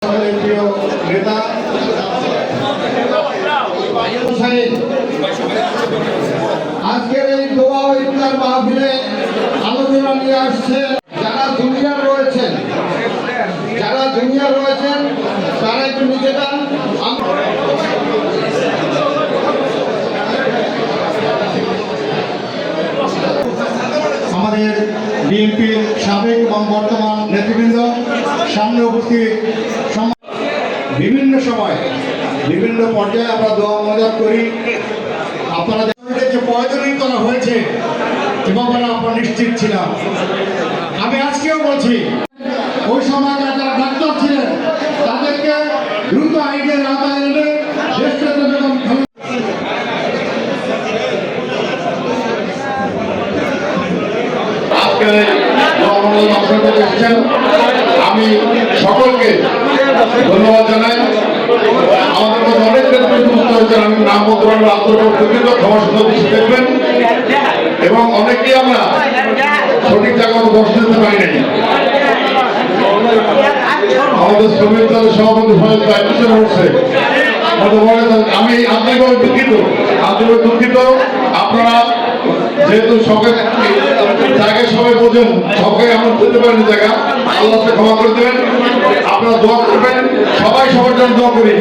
নেতা আজকের এই দোয়া ও ইফতার মাহফিলে আলোচনা নিয়ে আসছে যারা জুনিয়র রয়েছেন তারা একটু নিচে যান। আমাদের বিএনপির সাবেক এবং বর্তমান নেতৃবৃন্দ সামনে উপস্থিত, বিভিন্ন সময় বিভিন্ন পর্যায়ে আমরা দোয়া মোনাজাত করি। আপনারা যে প্রয়োজনীয় করা হয়েছে এ ব্যাপারে আমরা নিশ্চিত ছিলাম। আমি আজকেও বলছি ওই সময় যারা ডাক্তার ছিলেন তাদেরকে দ্রুত আইনের আওতায় এনে আমি সকলকে ধন্যবাদ জানাই। আমাদের মধ্যে অনেক নেতৃত্ব হয়েছেন, আমি নাম বলতে পারবো, আন্তর্জাতিক ক্ষমা সুন্দর দৃষ্টি দেখবেন এবং অনেকেই আমরা সঠিক জায়গায় বসে যেতে পারি নাই। আমাদের শ্রমিক দলের সভাপতি ফয়েজ ভাই পিছনে উঠছে, আমি আন্তরিকভাবে দুঃখিত। আপনারা যেহেতু সবাই জায়গায় সবাই বোঝেন, সবাই আমরা যেতে পারেন জায়গা, আল্লাহ ক্ষমা করে দেবেন। আপনারা দোয়া করবেন, সবাই সবার জন্য দোয়া করি।